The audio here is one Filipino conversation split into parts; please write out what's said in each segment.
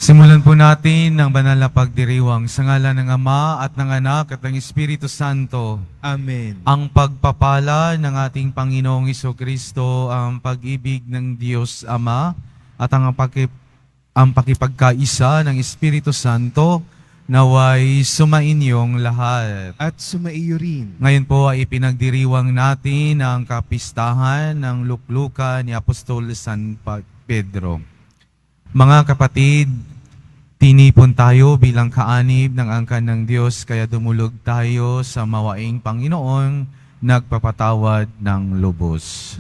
Simulan po natin ang banal na pagdiriwang sa ngalan ng Ama at ng Anak at ng Espiritu Santo. Amen. Ang pagpapala ng ating Panginoong Kristo, ang pag-ibig ng Diyos Ama at ang pakipagkaisa ng Espiritu Santo naway sumainyong lahat. At sumaiyo rin. Ngayon po ay ipinagdiriwang natin ang kapistahan ng luklukan ni Apostol San Pedro. Mga kapatid, tinipon tayo bilang kaanib ng angkan ng Diyos, kaya dumulog tayo sa mawaing Panginoon, nagpapatawad ng lubos.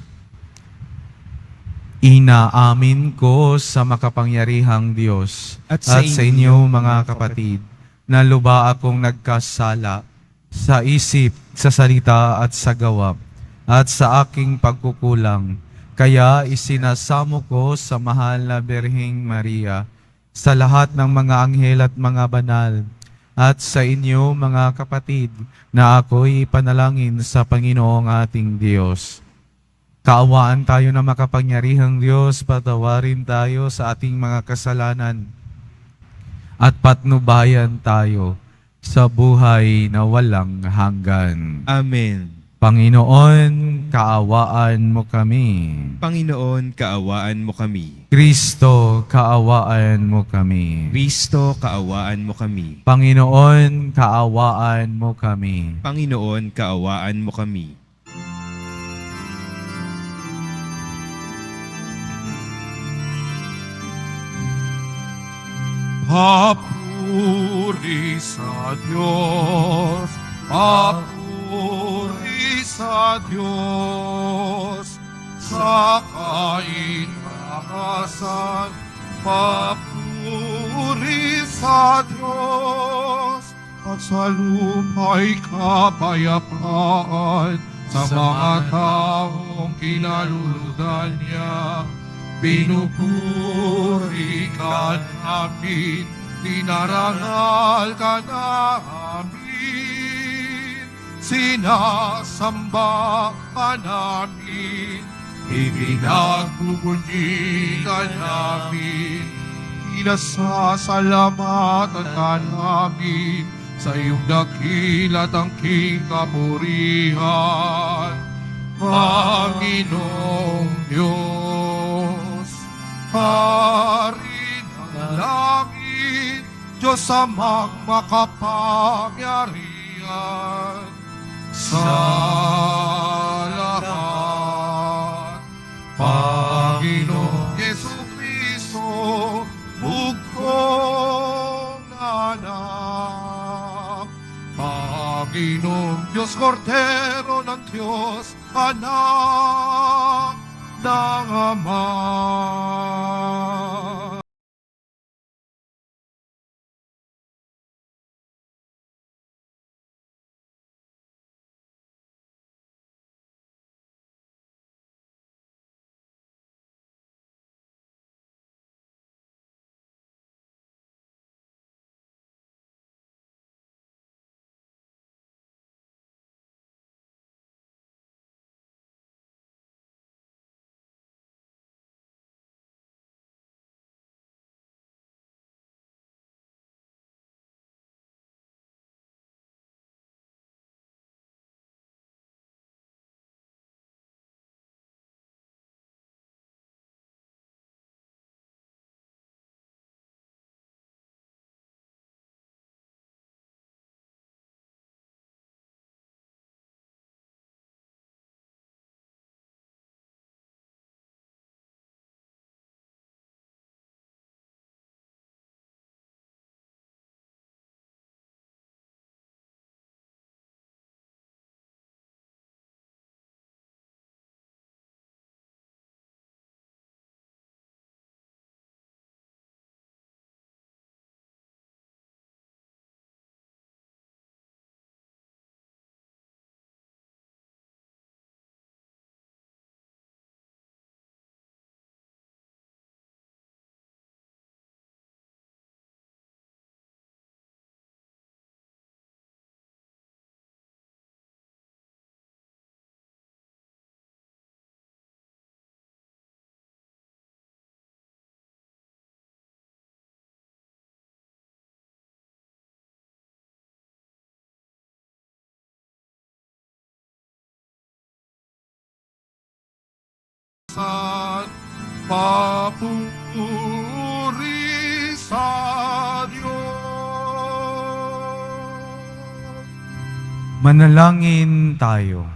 Inaamin ko sa makapangyarihang Diyos At at sa sa inyo mga kapatid, na luba akong nagkasala sa isip, sa salita at sa gawa, at sa aking pagkukulang. Kaya isinasamo ko sa mahal na Birheng Maria, sa lahat ng mga anghel at mga banal, at sa inyo mga kapatid, na ako'y ipanalangin sa Panginoong ating Diyos. Kaawaan tayo na makapangyarihang Diyos, patawarin tayo sa ating mga kasalanan, at patnubayan tayo sa buhay na walang hanggan. Amen. Panginoon, kaawaan mo kami. Panginoon, kaawaan mo kami. Kristo, kaawaan mo kami. Kristo, kaawaan mo kami. Panginoon, kaawaan mo kami. Panginoon, kaawaan mo kami. Papuri sa Diyos, papuri sa Diyos, sa kaitaasan, papuri sa Diyos, at sa luma'y kapayapaan sa mga taong kinaluludan niya. Pinupuri ka namin, dinarangal ka namin, sinasamba ka namin, ibinagbubunyi ka namin, inasasalamatan ka namin sa iyong dakilat ang king kapurihan. Panginoong Diyos, Hari ng langit, Diyos amang makapangyarihan sa lahat. Panginoong Jesucristo, bugtong anak. Panginoong Diyos, Kordero ng Diyos, anak ng Ama. at papuri sa Diyos. Manalangin tayo.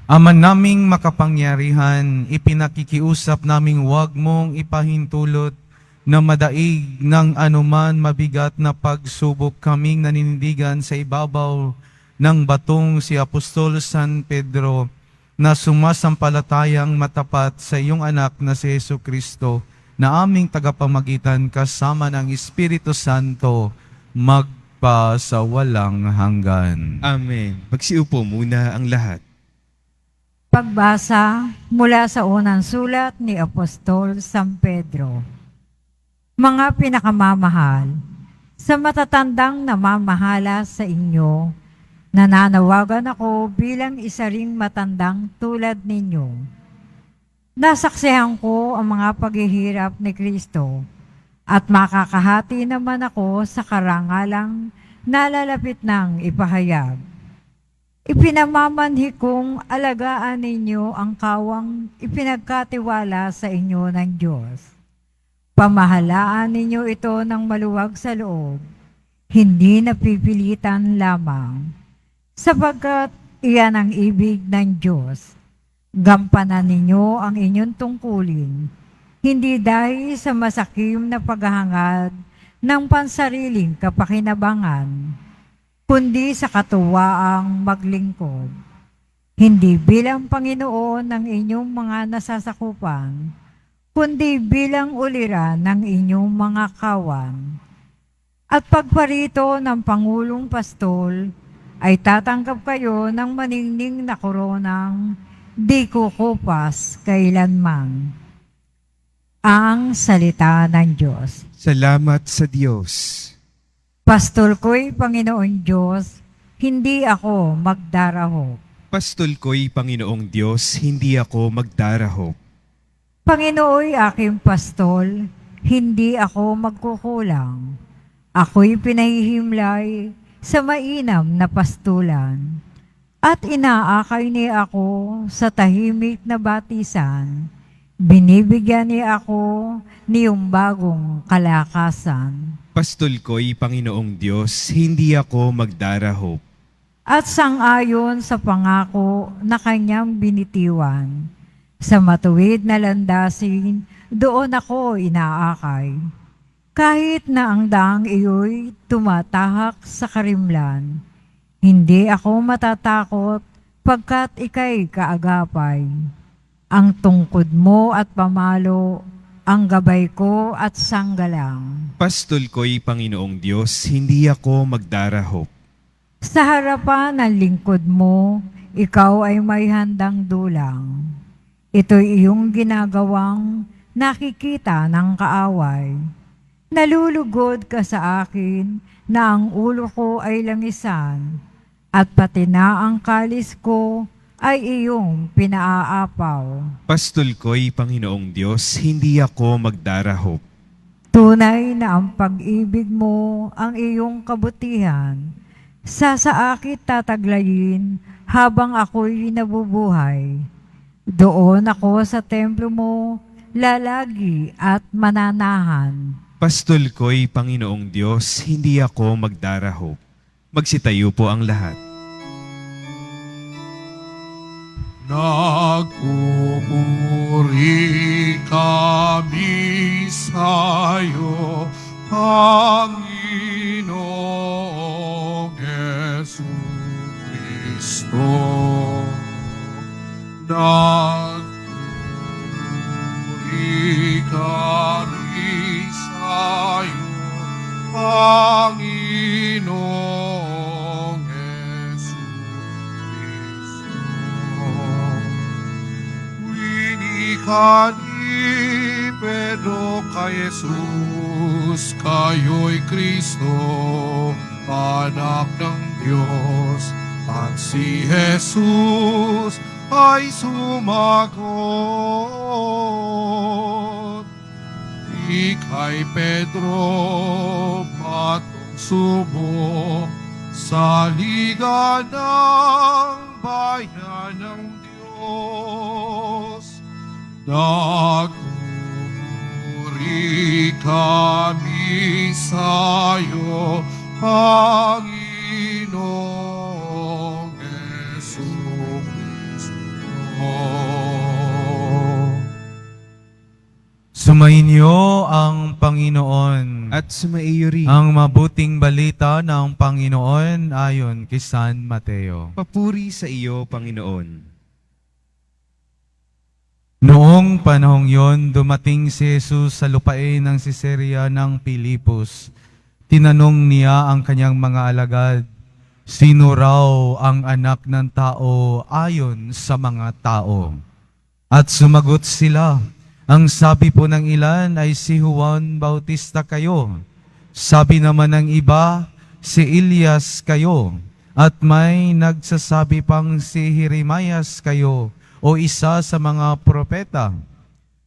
Ama naming makapangyarihan, ipinakikiusap naming huwag mong ipahintulot na madaig ng anuman mabigat na pagsubok kaming naninindigan sa ibabaw ng batong si Apostol San Pedro na sumasampalatayang matapat sa iyong anak na si Jesucristo na aming tagapamagitan kasama ng Espiritu Santo magpasawalang hanggan. Amen. Magsiupo muna ang lahat. Pagbasa mula sa unang sulat ni Apostol San Pedro. Mga pinakamamahal, sa matatandang namamahala sa inyo, nananawagan ako bilang isa ring matandang tulad ninyo. Nasaksihan ko ang mga paghihirap ni Kristo at makakahati naman ako sa karangalang nalalapit ng ipahayag. Ipinamamanhi kong alagaan ninyo ang kawang ipinagkatiwala sa inyo ng Diyos. Pamahalaan ninyo ito ng maluwag sa loob, hindi napipilitan lamang, sapagkat iyan ang ibig ng Diyos. Gampanan ninyo ang inyong tungkulin, hindi dahil sa masakim na paghahangad ng pansariling kapakinabangan, kundi sa katuwaang maglingkod, hindi bilang Panginoon ng inyong mga nasasakupan, kundi bilang uliran ng inyong mga kawan. At pagparito ng Pangulong Pastol, ay tatanggap kayo ng maningning na koronang di kukupas kailanman. Ang salita ng Diyos. Salamat sa Diyos. Pastol ko'y Panginoon Diyos, hindi ako magdarahop. Pastol ko'y Panginoong Diyos, hindi ako magdarahop. Panginooy aking pastol, hindi ako magkukulang. Ako'y pinahihimlay sa mainam na pastulan. At inaakay niya ako sa tahimik na batisan. Binibigyan niya ako niyong bagong kalakasan. Pastol ko'y Panginoong Diyos, hindi ako magdarahop. At sangayon sa pangako na kanyang binitiwan, sa matuwid na landasin, doon ako inaakay. Kahit na ang daang iyo'y tumatahak sa karimlan, hindi ako matatakot pagkat ika'y kaagapay. Ang tungkod mo at pamalo, ang gabay ko at sanggalang. Pastol ko'y Panginoong Diyos, hindi ako magdarahop. Sa harapan ng lingkod mo, ikaw ay may handang dulang. Ito'y iyong ginagawang nakikita ng kaaway. Nalulugod ka sa akin na ang ulo ko ay langisan, at pati na ang kalis ko ay iyong pinaaapaw. Pastol ko'y Panginoong Diyos, hindi ako magdarahop. Tunay na ang pag-ibig mo ang iyong kabutihan. Sa akit tataglayin habang ako'y nabubuhay. Doon ako sa templo mo, lalagi at mananahan. Pastol ko'y Panginoong Diyos, hindi ako magdarahop. Magsitayo po ang lahat. Nagpupuri kami sa'yo, Panginoong Jesucristo. Nagpupuri kami sa'yo, Panginoong Jesucristo. Winika ni Pedro kay Jesus, kayo'y Kristo, anak ng Diyos, at si Jesus ay sumagot. Di kay Pedro patong subok sa liga ng bayan ng Diyos. Diyos. Nagpupuri kami sa'yo, Panginoong Jesucristo. Sumainyo ang Panginoon. At sumaiyo rin. Ang mabuting balita ng Panginoon ayon kay San Mateo. Papuri sa iyo, Panginoon. Noong panahong yon, dumating si Jesus sa lupain ng Siseria ng Pilipos. Tinanong niya ang kanyang mga alagad, sino raw ang anak ng tao ayon sa mga tao? At sumagot sila, ang sabi po ng ilan ay si Juan Bautista kayo. Sabi naman ng iba, si Elias kayo. At may nagsasabi pang si Jeremias kayo o isa sa mga propeta.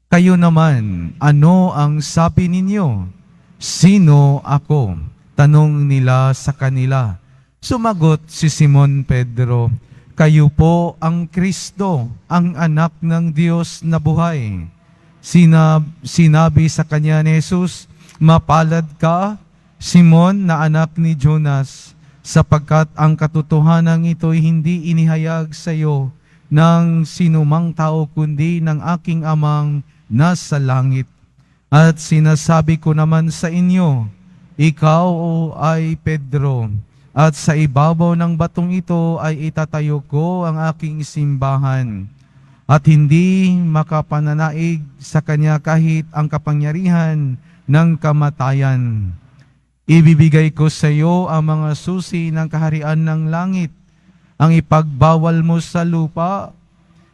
Kayo naman, ano ang sabi ninyo? Sino ako? Tanong nila sa kanila. Sumagot si Simon Pedro, kayo po ang Kristo, ang anak ng Diyos na buhay. Sinabi sa kanya ni Jesus, mapalad ka, Simon na anak ni Jonas, sapagkat ang katotohanan ito'y hindi inihayag sa iyo ng sinumang tao kundi ng aking amang nasa langit. At sinasabi ko naman sa inyo, ikaw ay Pedro, at sa ibabaw ng batong ito ay itatayo ko ang aking simbahan. At hindi makapananaig sa kanya kahit ang kapangyarihan ng kamatayan. Ibibigay ko sa iyo ang mga susi ng kaharian ng langit. Ang ipagbawal mo sa lupa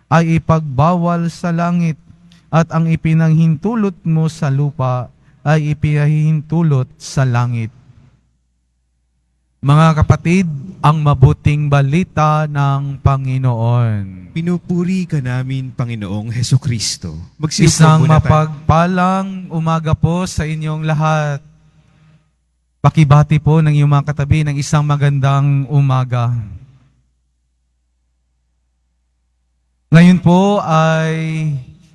ay ipagbawal sa langit, at ang ipinanghintulot mo sa lupa ay ipinahintulot sa langit. Mga kapatid, ang mabuting balita ng Panginoon. Pinupuri ka namin, Panginoong Hesukristo. Isang mapagpalang umaga po sa inyong lahat. Pakibati po ng iyong mga katabi ng isang magandang umaga. Ngayon po ay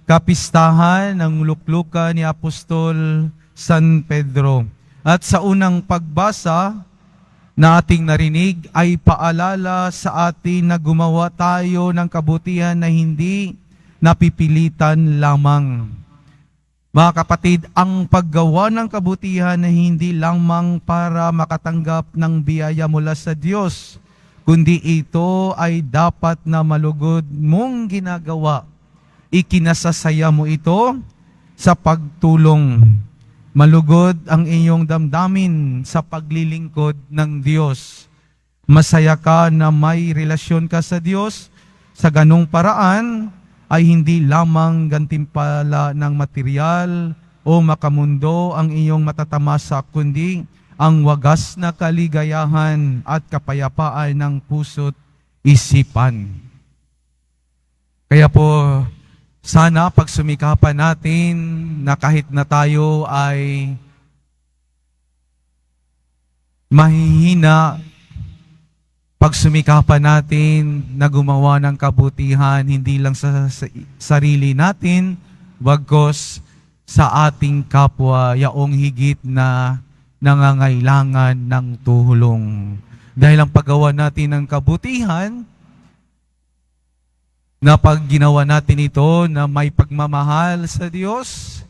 kapistahan ng luklukan ni Apostol San Pedro. At sa unang pagbasa na ating narinig ay paalala sa atin na gumawa tayo ng kabutihan na hindi napipilitan lamang. Mga kapatid, ang paggawa ng kabutihan na hindi lamang para makatanggap ng biyaya mula sa Diyos, kundi ito ay dapat na malugod mong ginagawa. Ikinasasaya mo ito sa pagtulong. Malugod ang iyong damdamin sa paglilingkod ng Diyos. Masaya ka na may relasyon ka sa Diyos. Sa ganong paraan ay hindi lamang gantimpala ng material o makamundo ang iyong matatamasa, kundi ang wagas na kaligayahan at kapayapaan ng puso't isipan. Kaya po, sana pagsumikapan natin na kahit na tayo ay mahihina, pagsumikapan natin na gumawa ng kabutihan hindi lang sa sarili natin, bagkus sa ating kapwa, yaong higit na nangangailangan ng tulong. Dahil ang paggawa natin ng kabutihan, na pag ginawa natin ito na may pagmamahal sa Diyos,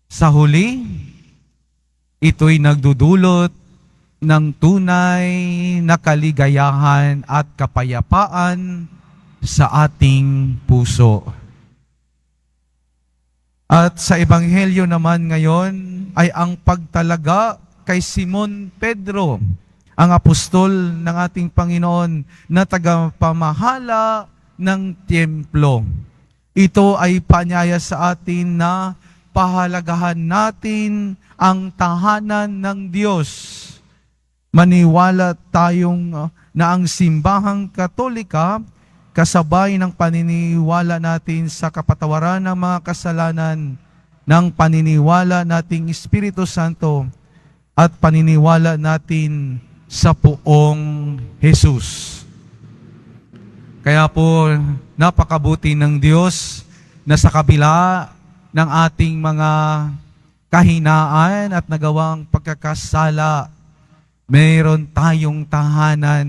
sa huli, ito'y nagdudulot ng tunay na kaligayahan at kapayapaan sa ating puso. At sa Ebanghelyo naman ngayon ay ang pagtalaga kay Simon Pedro, ang apostol ng ating Panginoon na tagapamahala ng templo. Ito ay panyaya sa atin na pahalagahan natin ang tahanan ng Diyos. Maniwala tayong na ang simbahang Katolika, kasabay ng paniniwala natin sa kapatawaran ng mga kasalanan, ng paniniwala nating Espiritu Santo, at paniniwala natin sa Poong Jesus. Kaya po, napakabuti ng Diyos na sa kabila ng ating mga kahinaan at nagawang pagkakasala, mayroon tayong tahanan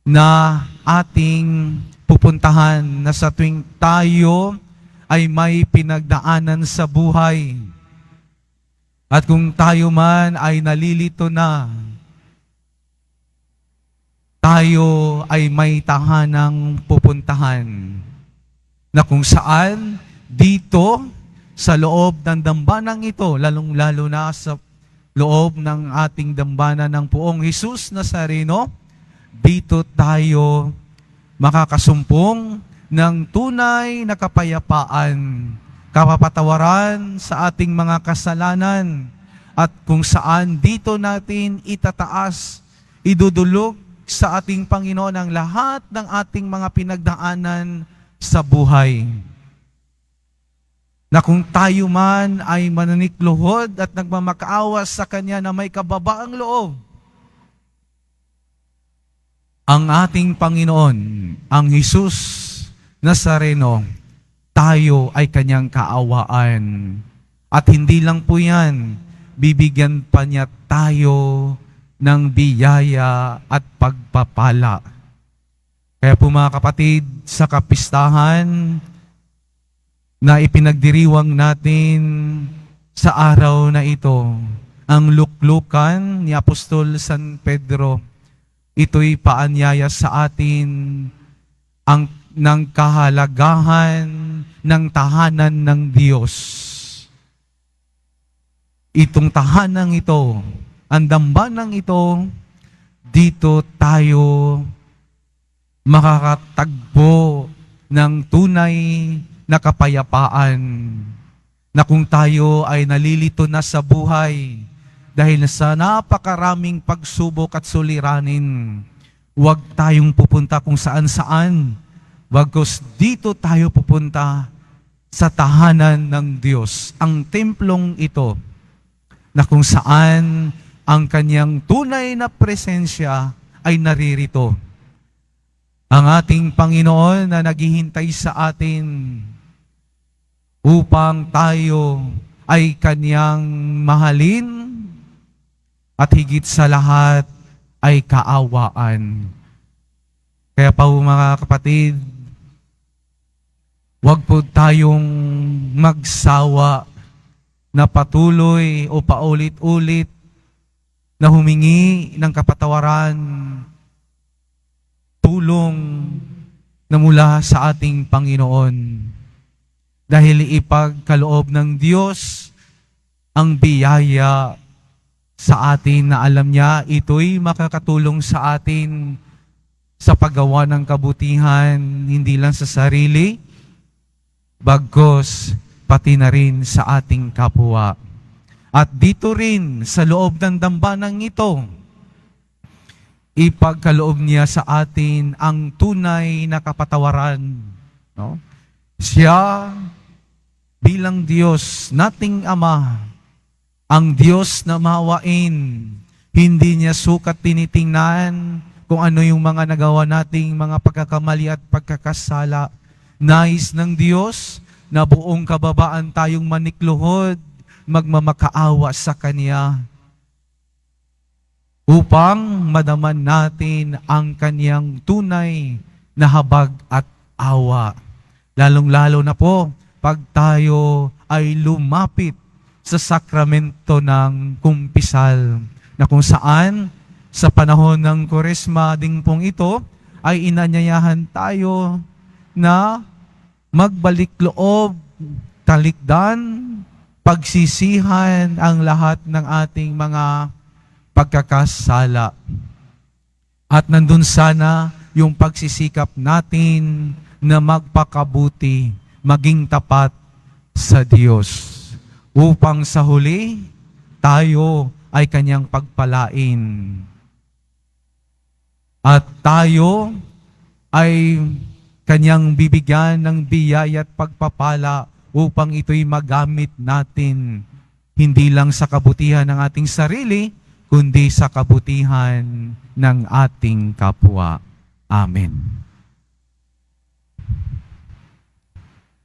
na ating pupuntahan na sa tuwing tayo ay may pinagdaanan sa buhay. At kung tayo man ay nalilito na, tayo ay may tahanang pupuntahan na kung saan dito sa loob ng dambanang ito, lalong-lalo na sa loob ng ating dambana ng Poong Hesus Nazareno, dito tayo makakasumpong ng tunay na kapayapaan, kapapatawaran sa ating mga kasalanan, at kung saan dito natin itataas, idudulog sa ating Panginoon ang lahat ng ating mga pinagdaanan sa buhay. Na kung tayo man ay mananikluhod at nagmamakaawa sa Kanya na may kababaang loob, ang ating Panginoon, ang Hesus Nazareno, tayo ay Kanyang kaawaan. At hindi lang po yan, bibigyan pa niya tayo ng biyaya at pagpapala. Kaya po mga kapatid, sa kapistahan na ipinagdiriwang natin sa araw na ito, ang luklukan ni Apostol San Pedro, ito'y paanyaya sa atin ng kahalagahan ng tahanan ng Diyos. Itong tahanang ito, ang dambanang ito, dito tayo makakatagpo ng tunay na kapayapaan, na kung tayo ay nalilito na sa buhay dahil sa napakaraming pagsubok at suliranin, huwag tayong pupunta kung saan-saan, bagkus dito tayo pupunta sa tahanan ng Diyos, ang templong ito, na kung saan ang Kanyang tunay na presensya ay naririto. Ang ating Panginoon na naghihintay sa atin upang tayo ay Kanyang mahalin at higit sa lahat ay kaawaan. Kaya pa mga kapatid, huwag po tayong magsawa na patuloy o paulit-ulit na humingi ng kapatawaran, tulong na mula sa ating Panginoon. Dahil ipagkaloob ng Diyos ang biyaya sa atin na alam niya, ito'y makakatulong sa atin sa paggawa ng kabutihan, hindi lang sa sarili, bagkus pati na rin sa ating kapwa. At dito rin, sa loob ng dambanang ito, ipagkaloob niya sa atin ang tunay na kapatawaran. No? Siya, bilang Diyos, nating Ama, ang Diyos na maawain, hindi niya sukat tinitingnan kung ano yung mga nagawa nating mga pagkakamali at pagkakasala. Nais ng Diyos na buong kababaan tayong manikluhod, magmamakaawa sa Kanya upang madaman natin ang Kanyang tunay na habag at awa. Lalong-lalo na po pag tayo ay lumapit sa sakramento ng kumpisal, na kung saan sa panahon ng Kwaresma ding pong ito ay inanyayahan tayo na magbalik loob, talikdan, pagsisihan ang lahat ng ating mga pagkakasala. At nandun sana yung pagsisikap natin na magpakabuti, maging tapat sa Diyos, upang sa huli tayo ay Kanyang pagpalain. At tayo ay Kanyang bibigyan ng biyaya at pagpapala upang ito'y magamit natin, hindi lang sa kabutihan ng ating sarili, kundi sa kabutihan ng ating kapwa. Amen.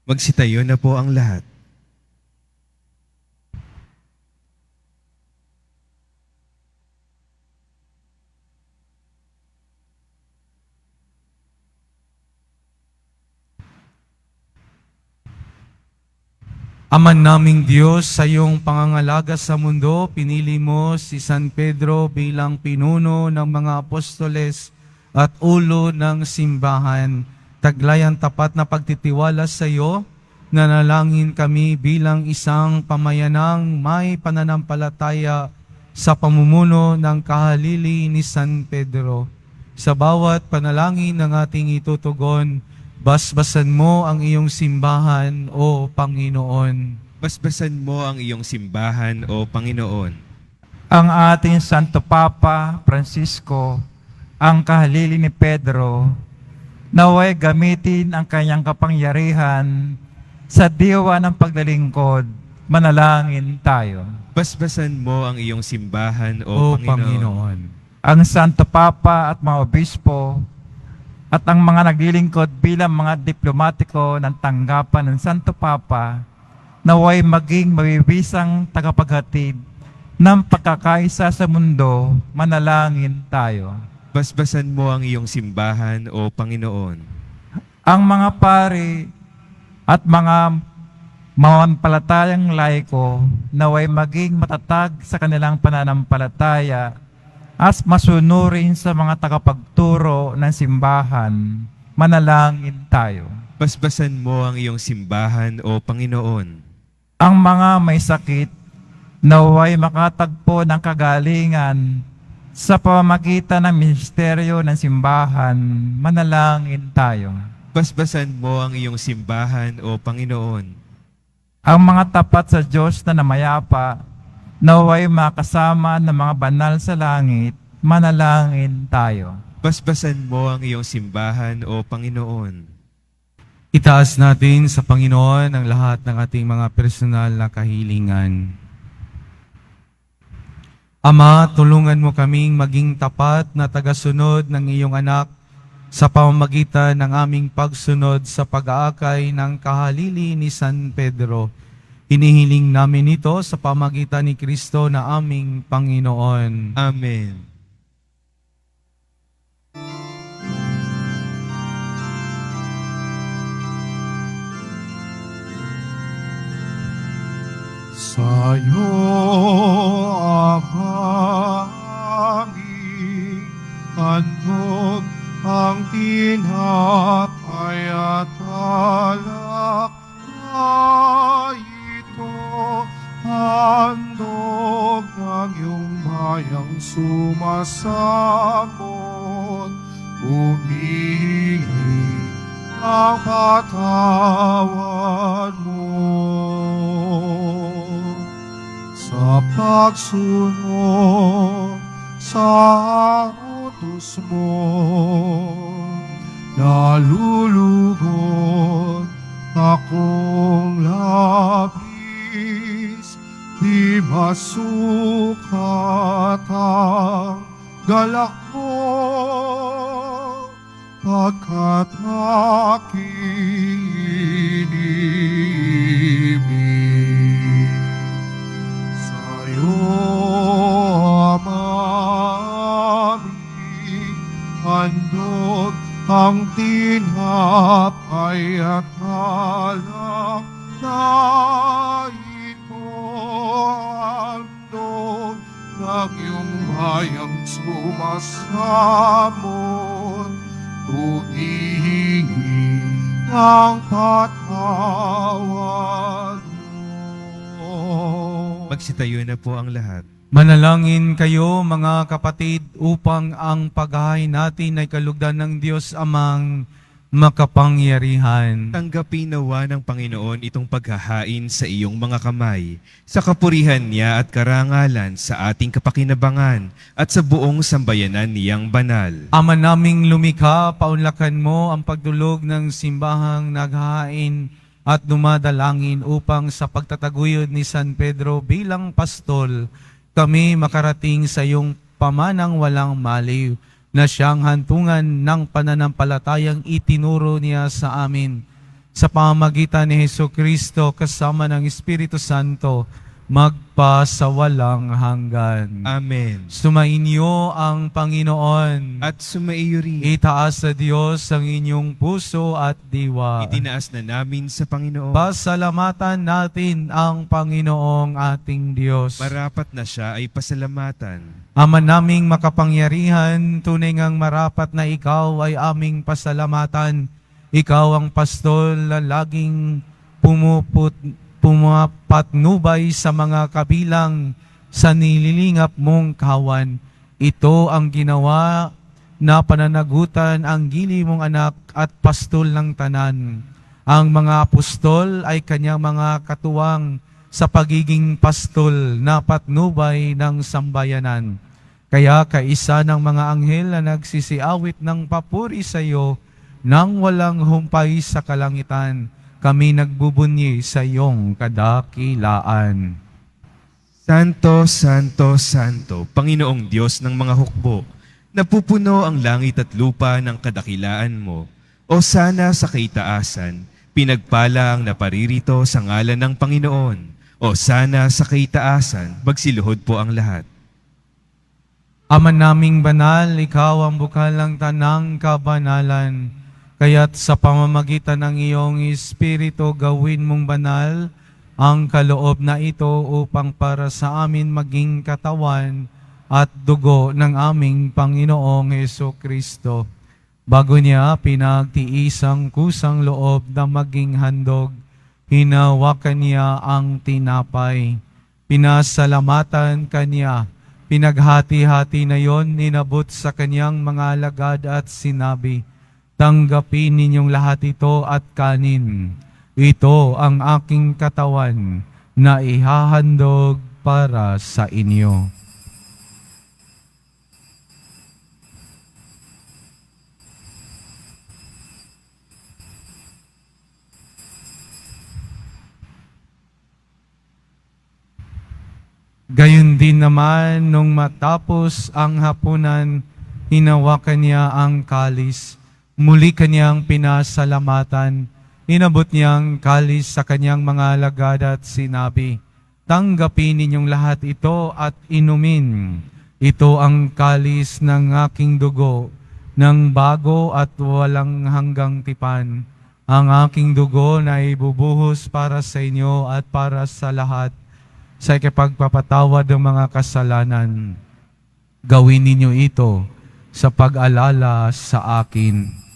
Magsitayo na po ang lahat. Ama naming Diyos, sa iyong pangangalaga sa mundo, pinili mo si San Pedro bilang pinuno ng mga apostoles at ulo ng simbahan. Taglay ang tapat na pagtitiwala sa iyo, nanalangin kami bilang isang pamayanang may pananampalataya sa pamumuno ng kahalili ni San Pedro. Sa bawat panalangin ng ating itutugon, basbasan mo ang iyong simbahan, O Panginoon. Basbasan mo ang iyong simbahan, O Panginoon. Ang ating Santo Papa Francisco, ang kahalili ni Pedro, naway gamitin ang kanyang kapangyarihan sa diwa ng paglalingkod. Manalangin tayo. Basbasan mo ang iyong simbahan, O O Panginoon. Panginoon. Ang Santo Papa at mga obispo at ang mga naglilingkod bilang mga diplomatiko ng tanggapan ng Santo Papa, naway maging mabibisang tagapaghatid ng pagkakaisa sa mundo. Manalangin tayo. Basbasan mo ang iyong simbahan, O Panginoon. Ang mga pari at mga mamampalatayang laiko, naway maging matatag sa kanilang pananampalataya at masunurin sa mga tagapagturo ng simbahan. Manalangin tayo. Basbasan mo ang iyong simbahan, O Panginoon. Ang mga may sakit, naway makatagpo ng kagalingan sa pamamagitan ng ministeryo ng simbahan. Manalangin tayo. Basbasan mo ang iyong simbahan, O Panginoon. Ang mga tapat sa Diyos na namayapa, naway makasama ng mga banal sa langit. Manalangin tayo. Basbasan mo ang iyong simbahan, O Panginoon. Itaas natin sa Panginoon ang lahat ng ating mga personal na kahilingan. Ama, tulungan mo kaming maging tapat na tagasunod ng iyong anak sa pamamagitan ng aming pagsunod sa pag-aakay ng kahalili ni San Pedro. Hinihiling namin ito sa pamamagitan ni Kristo na aming Panginoon. Amen. Sa'yo, Ama aming handog ang tinapay at alak na ito, handog ng iyong bayang sumasamot, humihingi ang patawad mo. Sa pagsunod sa utos mo, nalulugod akong labis, di masukat ang galak mo, pagkat aking iniibig. Sa'yo, Ama aming handog ang tinapay at alak na ito, handog ng iyong bayang sumasamot, humihingi ng patawad mo. Magsitayo na po ang lahat. Manalangin kayo mga kapatid upang ang paghahain natin ay kalugdan ng Diyos Amang makapangyarihan. Tanggapin nawa ng Panginoon itong paghahain sa iyong mga kamay, sa kapurihan niya at karangalan sa ating kapakinabangan at sa buong sambayanan niyang banal. Ama naming lumikha, paunlakan mo ang pagdulog ng simbahang naghahain at dumadalangin upang sa pagtataguyod ni San Pedro bilang pastol, kami makarating sa iyong pamanang walang maliw. na siyang hantungan ng pananampalatayang itinuro niya sa amin. Sa pamamagitan ni Jesucristo kasama ng Espiritu Santo, magpasawalang hanggan. Amen. Sumainyo ang Panginoon. At sumaiyo rin. Itaas sa Diyos ang inyong puso at diwa. Itinaas na namin sa Panginoon. Pasalamatan natin ang Panginoong ating Diyos. Marapat na siya ay pasalamatan. Ama naming makapangyarihan, tunay ngang marapat na ikaw ay aming pasalamatan. Ikaw ang pastol na laging pumapatnubay sa mga kabilang sa nililingap mong kawan. Ito ang ginawa na pananagutan ang gili mong anak at pastol ng tanan. Ang mga apostol ay kanyang mga katuwang sa pagiging pastol na patnubay ng sambayanan. Kaya kaisa ng mga anghel na nagsisiawit ng papuri sa iyo nang walang humpay sa kalangitan, kami nagbubunyi sa iyong kadakilaan. Santo, Santo, Santo, Panginoong Diyos ng mga hukbo, napupuno ang langit at lupa ng kadakilaan mo. O sana sa kaitaasan, pinagpala ang naparirito sa ngalan ng Panginoon. O sana sa kaitaasan, magsiluhod po ang lahat. Ama naming banal, ikaw ang bukal ng tanang kabanalan. Kaya't sa pamamagitan ng iyong Espiritu gawin mong banal ang kaloob na ito upang para sa amin maging katawan at dugo ng aming Panginoong Jesucristo. Bago niya pinagtiis ang kusang loob na maging handog, hinawakan niya ang tinapay. Pinasalamatan kanya, pinaghati-hati na yon, inabot sa kanyang mga alagad at sinabi, tanggapin ninyong lahat ito at kanin. Ito ang aking katawan na ihahandog para sa inyo. Gayon din naman, nung matapos ang hapunan, hinawakan niya ang kalis. Muli kanyang pinasalamatan, inabot niyang kalis sa kanyang mga alagad at sinabi, tanggapin ninyong lahat ito at inumin. Ito ang kalis ng aking dugo, ng bago at walang hanggang tipan. Ang aking dugo na ibubuhos para sa inyo at para sa lahat, sa ikapagpapatawad ng mga kasalanan. Gawin ninyo ito sa pag-alala sa akin.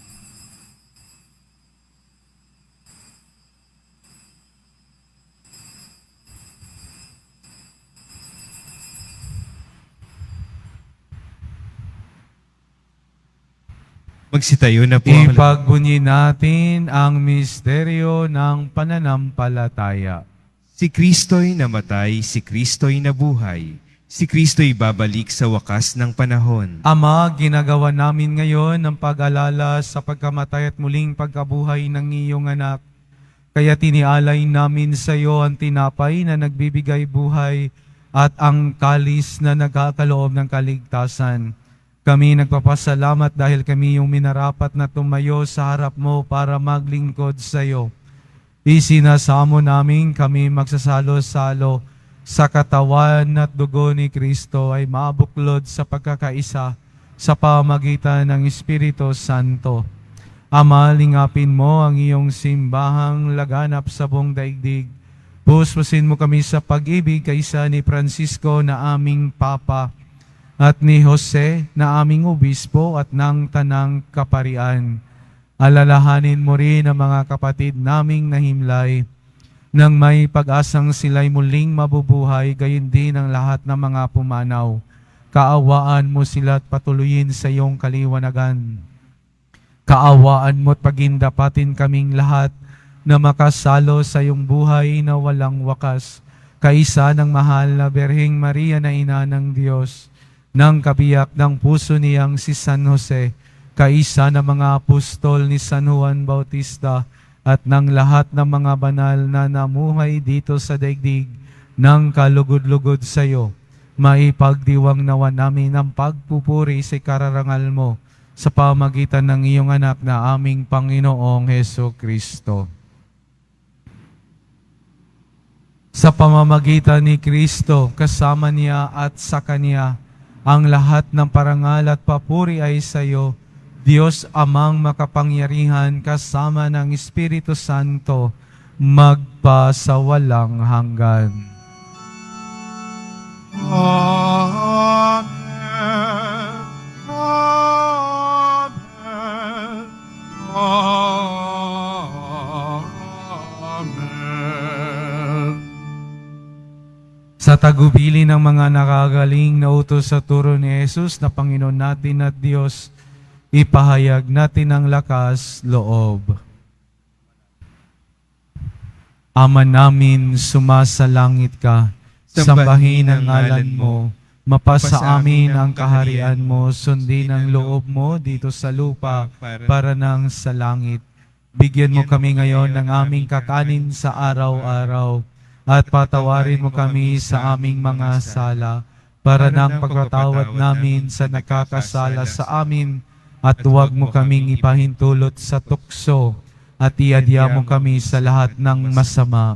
Magsitayo na po ang lahat. Ipagbunyi natin ang misteryo ng pananampalataya. Si Kristo'y namatay, si Kristo'y nabuhay, si Kristo'y babalik sa wakas ng panahon. Ama, ginagawa namin ngayon ang pag-alala sa pagkamatay at muling pagkabuhay ng iyong anak. Kaya tinialay namin sa iyo ang tinapay na nagbibigay buhay at ang kalis na nagkakaloob ng kaligtasan. Kami nagpapasalamat dahil kami yung minarapat na tumayo sa harap mo para maglingkod sa iyo. Isinasamo namin kami magsasalo-salo sa katawan at dugo ni Kristo ay mabuklod sa pagkakaisa sa pamagitan ng Espiritu Santo. Ama, lingapin mo ang iyong simbahang laganap sa buong daigdig. Puspusin mo kami sa pag-ibig kaysa ni Francisco na aming Papa at ni Jose na aming Obispo at ng Tanang Kaparian. Alalahanin mo rin ang mga kapatid naming nahimlay nang may pag-asang sila'y muling mabubuhay, gayon din ang lahat ng mga pumanaw. Kaawaan mo sila at patuloyin sa iyong kaliwanagan. Kaawaan mo at pagindapatin kaming lahat na makasalo sa iyong buhay na walang wakas, kaisa ng mahal na Birheng Maria na Ina ng Diyos, ng kabiyak ng puso niyang si San Jose, kaisa ng mga apostol ni San Juan Bautista, at ng lahat ng mga banal na namuhay dito sa daigdig ng kalugod-lugod sa iyo. maipagdiwang nawa namin ang pagpupuri sa kararangal mo sa pamagitan ng iyong anak na aming Panginoong Heso Kristo. Sa pamamagitan ni Kristo, kasama niya at sa Kanya, ang lahat ng parangal at papuri ay sa iyo, Diyos Amang makapangyarihan kasama ng Espiritu Santo, magpasawalang hanggan. Amen. Amen. Sa tagubili ng mga nakagaling na utos sa turo ni Jesus na Panginoon natin at Diyos, ipahayag natin ang lakas loob. Ama namin, sumasalangit ka, sambahin ang ngalan mo, mapasa amin ang kaharian mo, sundin ang loob mo dito sa lupa para nang sa langit. Bigyan mo kami ngayon ng aming kakanin sa araw-araw, at patawarin mo kami sa aming mga sala, para nang pagpatawad namin sa nakakasala sa amin, at huwag mo kaming ipahintulot sa tukso, at iadya mo kami sa lahat ng masama.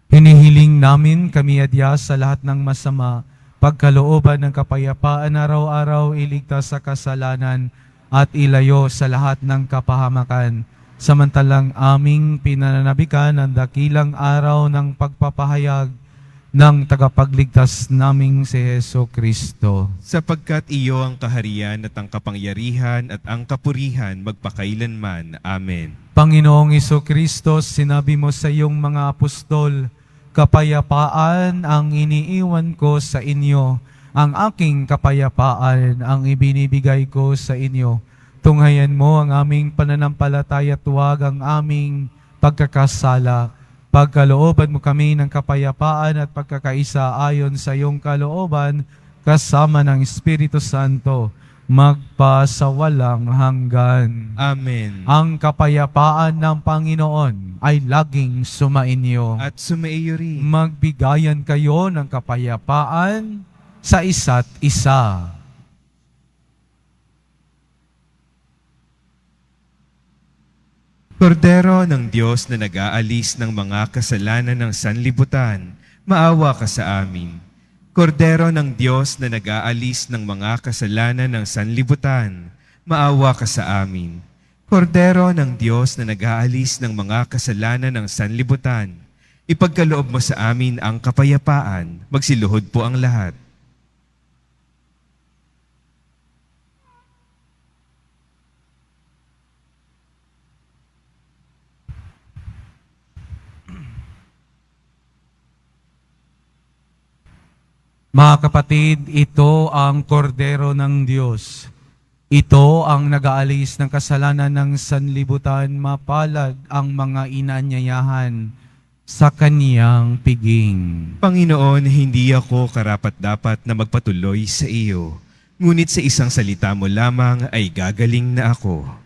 Hinihiling namin kami adya sa lahat ng masama, pagkalooban ng kapayapaan araw-araw, iligtas sa kasalanan, at ilayo sa lahat ng kapahamakan. Samantalang aming pinananabikan ang dakilang araw ng pagpapahayag ng tagapagligtas naming si Heso Kristo. Sapagkat iyo ang kaharian at ang kapangyarihan at ang kapurihan magpakailanman. Amen. Panginoong Heso Kristo, sinabi mo sa iyong mga apostol, kapayapaan ang iniiwan ko sa inyo, ang aking kapayapaan ang ibinibigay ko sa inyo. Tunghayan mo ang aming pananampalataya at huwag ang aming pagkakasala. Pagkalooban mo kami ng kapayapaan at pagkakaisa ayon sa iyong kalooban, kasama ng Espiritu Santo, magpasawalang hanggan. Amen. Ang kapayapaan ng Panginoon ay laging sumainyo. At sumaiyo rin. Magbigayan kayo ng kapayapaan sa isa't isa. Kordero ng Diyos na nag-aalis ng mga kasalanan ng sanlibutan, maawa ka sa amin. Kordero ng Diyos na nag-aalis ng mga kasalanan ng sanlibutan, maawa ka sa amin. Kordero ng Diyos na nag-aalis ng mga kasalanan ng sanlibutan, ipagkaloob mo sa amin ang kapayapaan, magsiluhod po ang lahat. Mga kapatid, ito ang kordero ng Diyos. Ito ang nag-aalis ng kasalanan ng sanlibutan, mapalad ang mga inanyayahan sa kaniyang piging. Panginoon, hindi ako karapat-dapat na magpatuloy sa iyo, ngunit sa isang salita mo lamang ay gagaling na ako.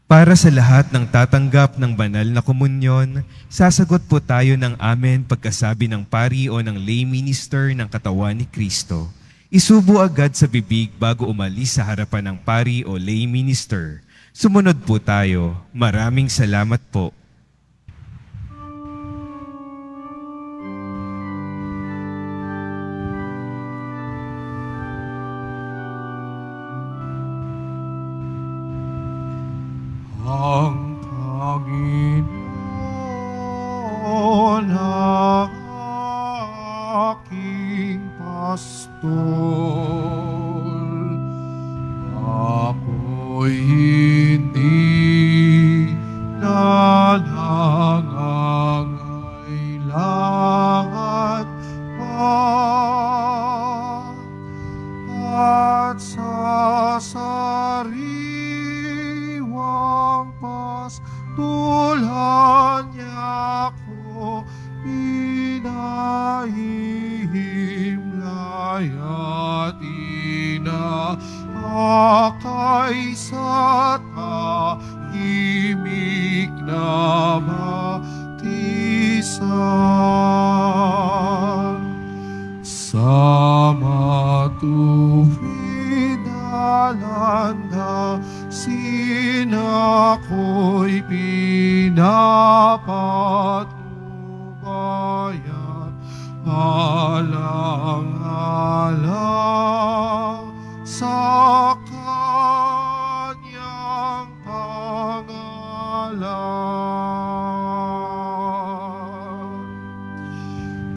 Para sa lahat ng tatanggap ng banal na komunyon, sasagot po tayo ng amen pagkasabi ng pari o ng lay minister ng katawan ni Kristo. Isubo agad sa bibig bago umalis sa harapan ng pari o lay minister. Sumunod po tayo. Maraming salamat po. Ang Panginoon ang aking pastol, ako'y hindi nangangailangan pa, at sa sariwang pastulahan ay sa tahimik na baptisan. Sa matuwid na landasin ako'y pinapatnubayan, alang-alang sa kanyang pangalan.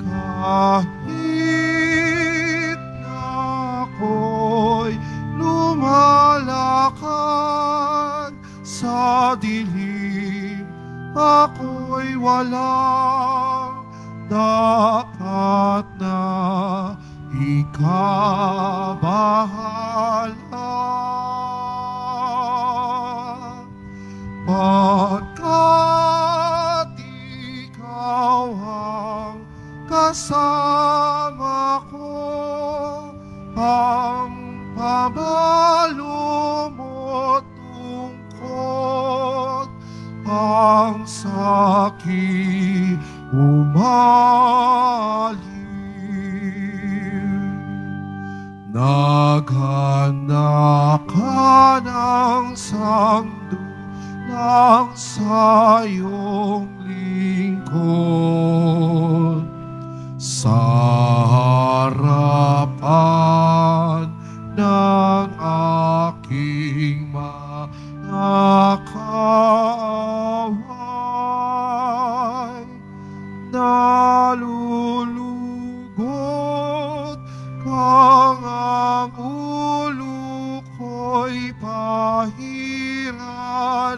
Kahit na ako'y lumalakad sa dilim, ako'y walang dapat na ikabahala. Pagkat ikaw ang kasama ko, ang pabalumot tungkot, ang sakit umalim. Naghanda ka ng sandulang sa iyong lingkod, sa harapan ng aking mga kaaway. Nalulugot kang ang ulo ko'y pahira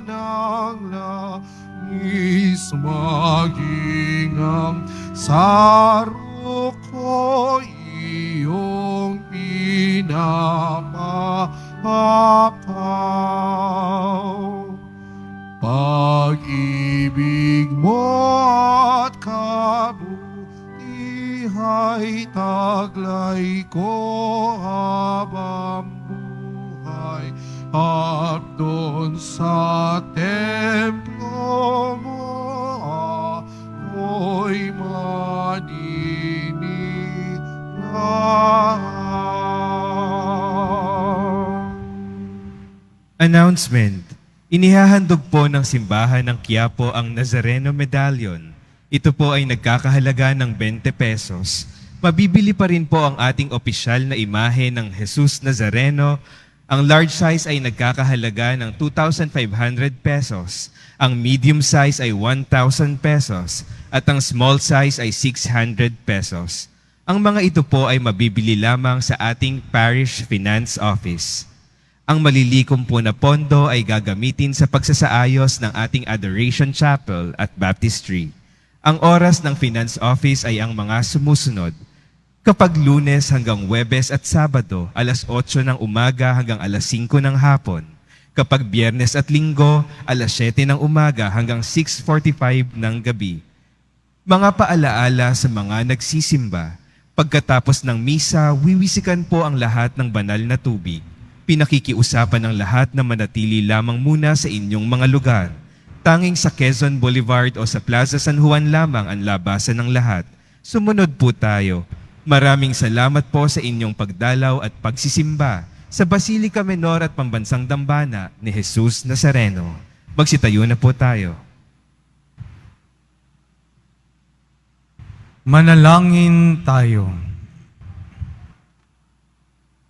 ng langis, maging ang saro ko iyong pinapapaw. Pag-ibig mo at kabutiha'y taglay ko habang buhay, at doon sa templo mo ako'y maninirahan. Announcement. Inihahandog po ng simbahan ng Quiapo ang Nazareno Medallion. Ito po ay nagkakahalaga ng 20 pesos. Mabibili pa rin po ang ating opisyal na imahe ng Jesus Nazareno. Ang large size ay nagkakahalaga ng 2,500 pesos. Ang medium size ay 1,000 pesos. At ang small size ay 600 pesos. Ang mga ito po ay mabibili lamang sa ating Parish Finance Office. Ang malilikom po na pondo ay gagamitin sa pagsasaayos ng ating Adoration Chapel at Baptistry. Ang oras ng Finance Office ay ang mga sumusunod. Kapag Lunes hanggang Huwebes at Sabado, alas 8 ng umaga hanggang alas 5 ng hapon. Kapag Biyernes at Linggo, alas 7 ng umaga hanggang 6:45 ng gabi. Mga paalaala sa mga nagsisimba. Pagkatapos ng misa, wiwisikan po ang lahat ng banal na tubig. Pinakikiusapan ng lahat na manatili lamang muna sa inyong mga lugar. Tanging sa Quezon Boulevard o sa Plaza San Juan lamang ang labasan ng lahat. Sumunod po tayo. Maraming salamat po sa inyong pagdalaw at pagsisimba sa Basilica Menor at Pambansang Dambana ni Jesus Nazareno. Magsitayo na po tayo. Manalangin tayo.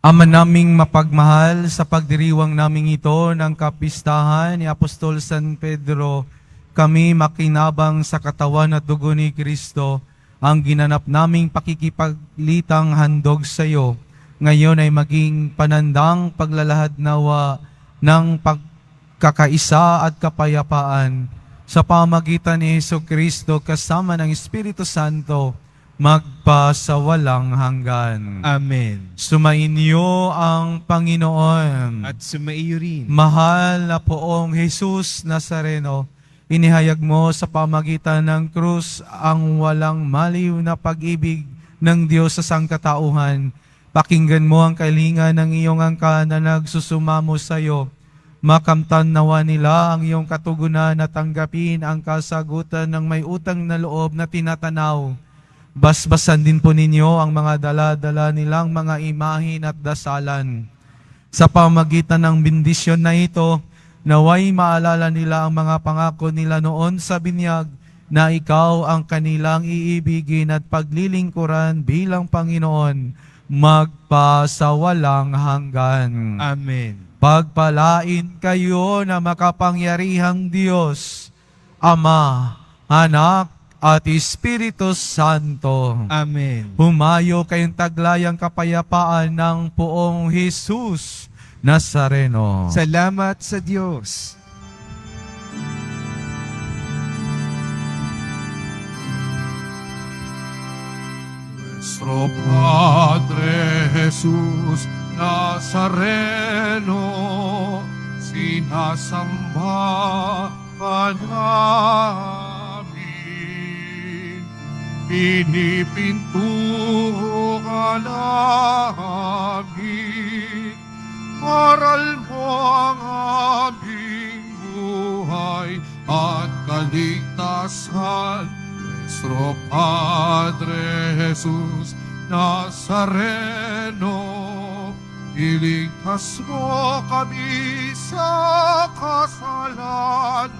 Ama naming mapagmahal, sa pagdiriwang naming ito ng kapistahan ni Apostol San Pedro, kami makinabang sa katawan at dugo ni Kristo, ang ginanap naming pakikipaglitang handog sa iyo. Ngayon ay maging panandang paglalahad nawa ng pagkakaisa at kapayapaan sa pamagitan ni Jesucristo kasama ng Espiritu Santo, magpasawalang hanggan. Amen. Sumainyo ang Panginoon. At sumaiyo rin. Mahal na poong Jesus Nazareno, inihayag mo sa pamagitan ng krus ang walang maliw na pag-ibig ng Diyos sa sangkatauhan. Pakinggan mo ang kahilingan ng iyong angkan na nagsusumamo sa iyo. Makamtan nawa nila ang iyong katugunan at tanggapin ang kasagutan ng may utang na loob na tinatanaw. Basbasan din po ninyo ang mga dala-dala nilang mga imahin at dasalan. Sa pamagitan ng bendisyon na ito, naway maalala nila ang mga pangako nila noon sa binyag na ikaw ang kanilang iibigin at paglilingkuran bilang Panginoon magpasawalang hanggan. Amen. Pagpalain kayo na makapangyarihang Diyos, Ama, Anak, at Espiritu Santo. Amen. Humayo kayong taglayang kapayapaan ng Poong Jesus Nazareno. Salamat sa Diyos. Nuestro Padre Jesús Nazareno, sinasamba ka namin. Pinipintuho ka namin. Aral mo ang aming buhay at kaligtasan. Nuestro Padre Jesús Nazareno, iligtas mo kami sa kasalanan.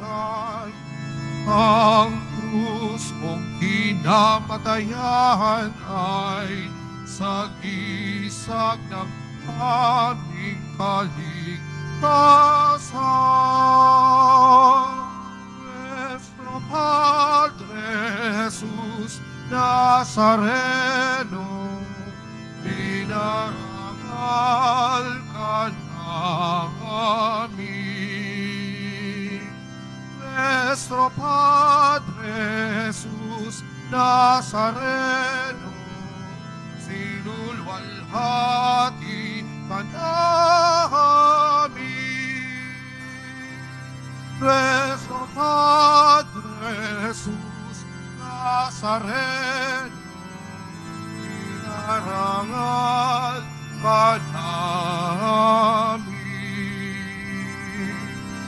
Ang krus mong kinamatayan ay sagisag ng aming kaligtasan. Nuestro Padre Jesus Nazareno, pinarangal ka namin. Nuestro Padre Jesus Nazareno, sinulwalhati ka namin. Nuestro Padre Jesus Nazareno, pinarangal ka